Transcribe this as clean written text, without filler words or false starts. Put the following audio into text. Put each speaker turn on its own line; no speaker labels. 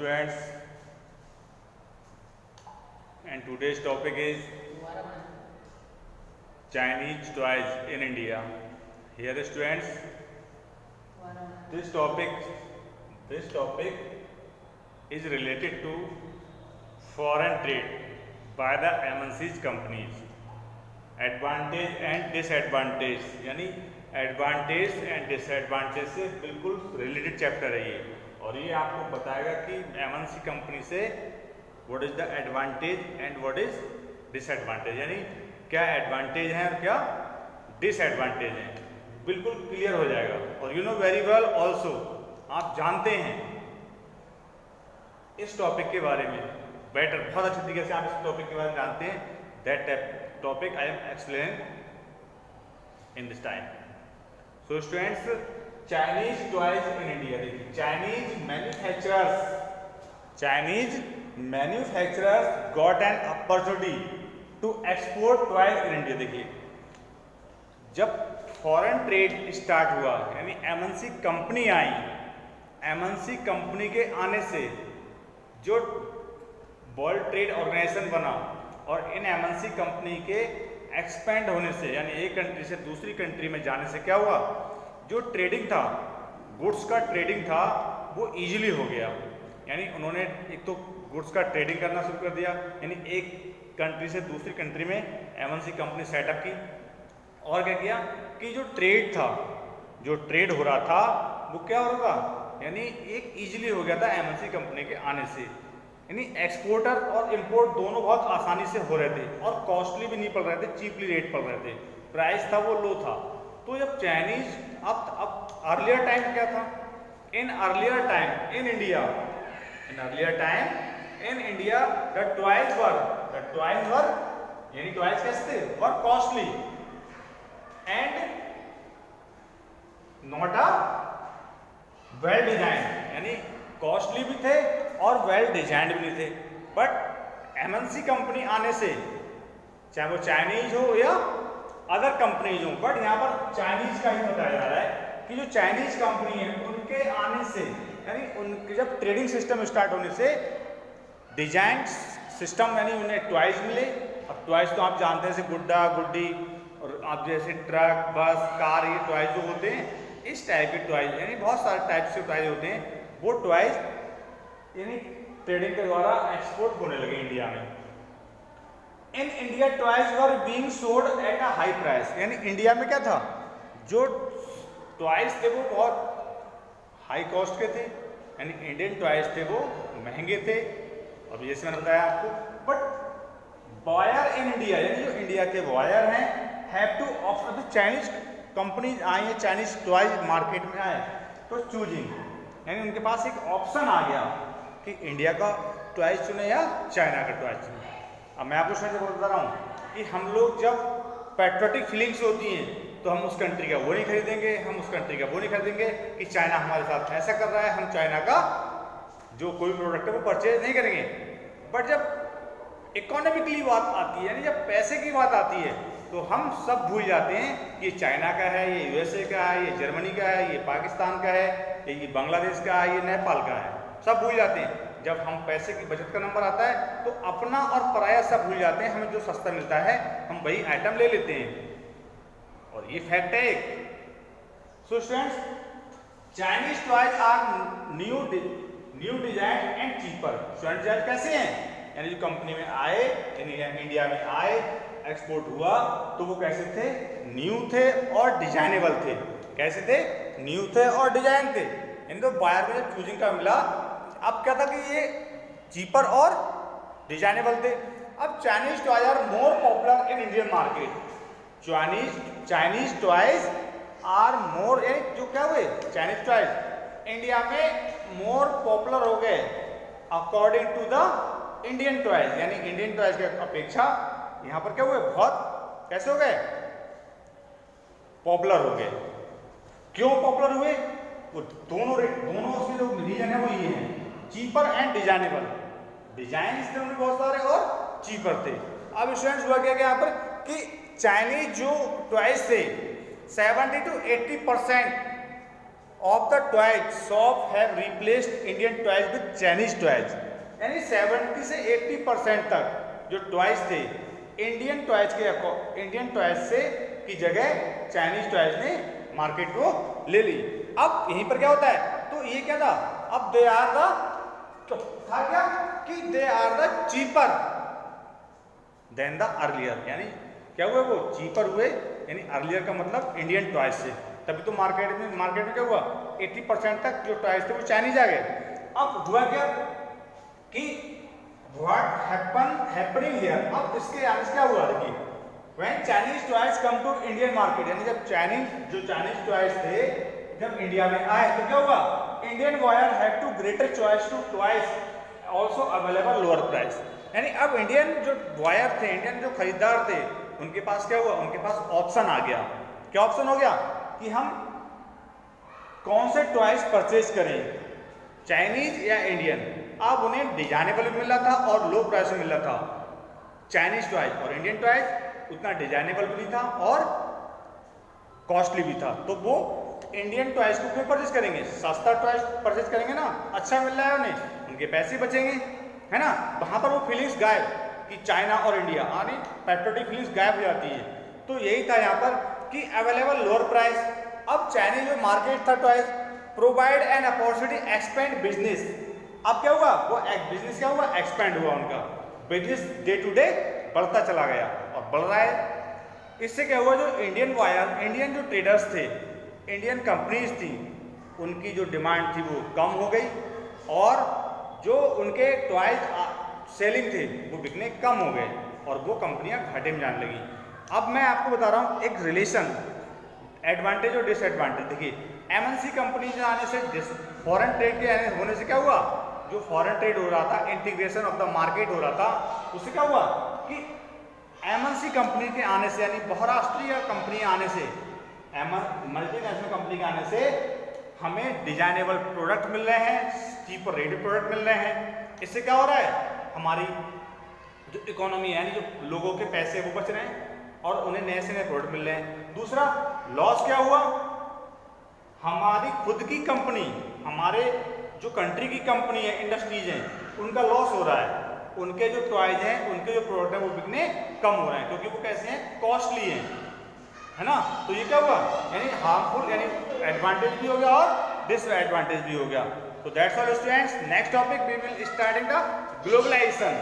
students, and today's topic is Chinese toys in India. Here students, this topic is related to foreign trade by the MNC's companies. Advantage and disadvantage, यानी advantage and disadvantage से बिल्कुल related chapter है ये, और ये आपको बताएगा कि एमएनसी कंपनी से what is the advantage and what is disadvantage, यानी क्या एडवांटेज है और क्या डिसएडवांटेज है, बिल्कुल क्लियर हो जाएगा। और you know very well also, आप जानते हैं इस टॉपिक के बारे में बेटर, बहुत अच्छे तरीके से आप इस टॉपिक के बारे में जानते हैं। That topic I am explaining in this time. So students, Chinese toys in India, देखिए Chinese manufacturers got an opportunity to export toys in India। देखिए जब फॉरेन ट्रेड स्टार्ट हुआ, यानी एमएनसी कंपनी आई, एमएनसी कंपनी के आने से जो world trade organisation बना, और इन एमएनसी कंपनी के एक्सपेंड होने से, यानी एक कंट्री से दूसरी कंट्री में जाने से क्या हुआ, जो ट्रेडिंग था, गुड्स का ट्रेडिंग था, वो इजीली हो गया। यानी उन्होंने एक तो गुड्स का ट्रेडिंग करना शुरू कर दिया, यानी एक कंट्री से दूसरी कंट्री में एमएनसी कंपनी सेटअप की, और क्या किया कि जो ट्रेड था, जो ट्रेड हो रहा था वो क्या हो रहा था, यानी एक इजीली हो गया था एमएनसी कंपनी के आने से, यानी एक्सपोर्टर और इंपोर्ट दोनों बहुत आसानी से हो रहे थे, और कॉस्टली भी नहीं पड़ रहे थे, चीपली रेट पड़ रहे थे, प्राइस था वो लो था। तो जब चाइनीज, अब अर्लियर टाइम क्या था, in earlier time in India the toys were यानी टॉयज कैसे थे, were costly and not a well design, यानी कॉस्टली भी थे और वेल डिजाइंड भी नहीं थे। बट एमएनसी कंपनी आने से, चाहे वो चाइनीज हो या अदर कंपनीज हो, बट यहाँ पर चाइनीज का ही बताया जा रहा है कि जो चाइनीज कंपनी है उनके आने से, यानी उनके जब ट्रेडिंग सिस्टम स्टार्ट होने से डिजाइन सिस्टम, यानी उन्हें टॉयज मिले। अब टॉयज तो आप जानते हैं, जैसे गुड्डा गुड्डी और आप जैसे ट्रक बस कार, ये टॉयज जो होते हैं, इस टाइप के टॉयज, यानी बहुत सारे टाइप के टॉयज होते हैं, वो टॉयज यानी ट्रेडिंग के द्वारा एक्सपोर्ट होने लगे इंडिया में। In India toys were being sold at a high price, यानी इंडिया में क्या था, जो टॉयज थे वो बहुत हाई कॉस्ट के थे, यानी इंडियन टॉयज थे वो महंगे थे, अब जैसे मैंने बताया आपको। बट बायर इन इंडिया, यानी जो इंडिया के बायर हैं, have to offer, the Chinese companies आई है, चाइनीज टॉयज मार्केट में आए, तो चूजिंग, यानी उनके पास एक ऑप्शन आ गया कि इंडिया का टॉयज चुने या चाइना का टॉयज चुने। अब मैं आपको समझ बता रहा हूँ कि हम लोग जब पैट्रियोटिक फीलिंग्स होती हैं तो हम उस कंट्री का वो नहीं खरीदेंगे, हम उस कंट्री का वो नहीं खरीदेंगे कि चाइना हमारे साथ ऐसा कर रहा है, हम चाइना का जो कोई प्रोडक्ट है वो परचेज नहीं करेंगे। बट जब इकोनॉमिकली बात आती है, यानी जब पैसे की बात आती है, तो हम सब भूल जाते हैं कि ये चाइना का है, ये यूएसए का है, ये जर्मनी का है, ये पाकिस्तान का है, ये बांग्लादेश का है, ये नेपाल का है, सब भूल जाते हैं। जब हम पैसे की बचत का नंबर आता है तो अपना और पराया सब भूल जाते हैं, हमें जो सस्ता मिलता है हम वही आइटम ले लेते हैं, और ये फैक्ट है एक। So students, Chinese toys are new design and cheaper. Students कैसे हैं, यानी जो कंपनी में आए, इंडिया में आए, एक्सपोर्ट हुआ, तो वो कैसे थे, न्यू थे और डिजाइनेबल थे। कैसे थे, न्यू थे और डिजाइन थे। यानी तो बायर में जब चूजिंग का मिला, अब क्या था कि ये चीपर और डिजाइनेबल थे। अब Chinese toys are more popular in Indian market. Chinese toys are more, जो क्या हुए चाइनीज टॉयज इंडिया में मोर पॉपुलर हो गए according to the Indian toys, यानी इंडियन टॉयज की अपेक्षा यहाँ पर क्या हुए, बहुत कैसे हो गए, पॉपुलर हो गए। क्यों पॉपुलर हुए, वो दोनों उसके जो रीजन है वो ये है, चीपर एंड डिजाइनेबल। डिजाइन इसके अंदर बहुत सारे और चीपर थे। अब स्टूडेंट्स हुआ क्या यहाँ पर कि चाइनीज जो टॉयज थे 70 to 80% of the toys shop have replaced Indian toys with Chinese toys. यानी 70 से 80% तक जो टॉयज थे इंडियन टॉयज से की जगह चाइनीज टॉयज ने मार्केट को ले ली। अब यहीं पर क्या होता है, तो ये क्या था, अब दे आर द था क्या कि they are the cheaper than the earlier, यानी क्या हुए वो चीपर हुए, यानी अर्लियर का मतलब इंडियन टॉयज से, तभी तो मार्केट में क्या हुआ 80% तक जो टॉयज थे वो चाइनीज आ गए। अब हुआ क्या कि व्हाट हैपनिंग हियर, अब इसके आने से क्या हुआ, देखिए when Chinese toys come to Indian market, यानी जब चाइनीज टॉयज थे जब इंडिया में आए तो क्या हुआ, Indian buyer had to greater choice to toys also available lower price. यानी अब इंडियन जो बायर थे, इंडियन जो खरीदार थे, उनके पास क्या हुआ, उनके पास ऑप्शन आ गया। क्या ऑप्शन हो गया कि हम कौन से टॉयज परचेज करें, चाइनीज या इंडियन। अब उन्हें डिजाइनेबल भी मिल रहा था और लो प्राइस में मिल रहा था चाइनीज टॉयज, और इंडियन टॉयज उतना डिजाइनेबल भी नहीं था और कॉस्टली भी था। तो वो इंडियन टॉयज को क्यों परचेज करेंगे, सस्ता टॉयज परचेज करेंगे ना, अच्छा मिल रहा है उन्हें, उनके पैसे बचेंगे, है ना। वहां पर वो फीलिंग्स गायब कि चाइना और इंडिया, यानी पैट्रियोटिक फीलिंग्स गायब हो जाती है। तो यही था यहाँ पर कि अवेलेबल लोअर प्राइस। अब चाइनीज जो मार्केट था toys provide an opportunity expand business. अब क्या हुआ, वो बिजनेस क्या हुआ, एक्सपेंड हुआ, उनका बिजनेस डे टू डे बढ़ता चला गया और बढ़ रहा है। इससे क्या हुआ, जो इंडियन जो ट्रेडर्स थे, इंडियन कंपनीज थी, उनकी जो डिमांड थी वो कम हो गई और जो उनके टॉयज सेलिंग थे वो बिकने कम हो गए और वो कंपनियां घाटे में जाने लगी। अब मैं आपको बता रहा हूँ एक रिलेशन, एडवांटेज और डिसएडवांटेज। देखिए एमएनसी कंपनी के आने से, फॉरेन ट्रेड के होने से क्या हुआ, जो फॉरेन ट्रेड हो रहा था, इंटीग्रेशन ऑफ द मार्केट हो रहा था, उससे क्या हुआ कि एमएनसी कंपनी के आने से, यानी बहुराष्ट्रीय कंपनी आने से, मल्टीनेशनल कंपनी के आने से हमें डिजाइनेबल प्रोडक्ट मिल रहे हैं, चीपर रेट प्रोडक्ट मिल रहे हैं। इससे क्या हो रहा है, हमारी जो इकोनॉमी है, यानी जो लोगों के पैसे वो बच रहे हैं और उन्हें नए से नए प्रोडक्ट मिल रहे हैं। दूसरा लॉस क्या हुआ, हमारी खुद की कंपनी, हमारे जो कंट्री की कंपनी है, इंडस्ट्रीज हैं, उनका लॉस हो रहा है, उनके जो टॉयज हैं, उनके जो प्रोडक्ट हैं वो बिकने कम हो रहे हैं, क्योंकि वो कैसे हैं, कॉस्टली हैं, है ना। तो ये क्या हुआ, यानी हार्मफुल, यानी एडवांटेज भी हो गया और डिसएडवांटेज भी हो गया। तो that's all students, next topic we will starting the globalisation.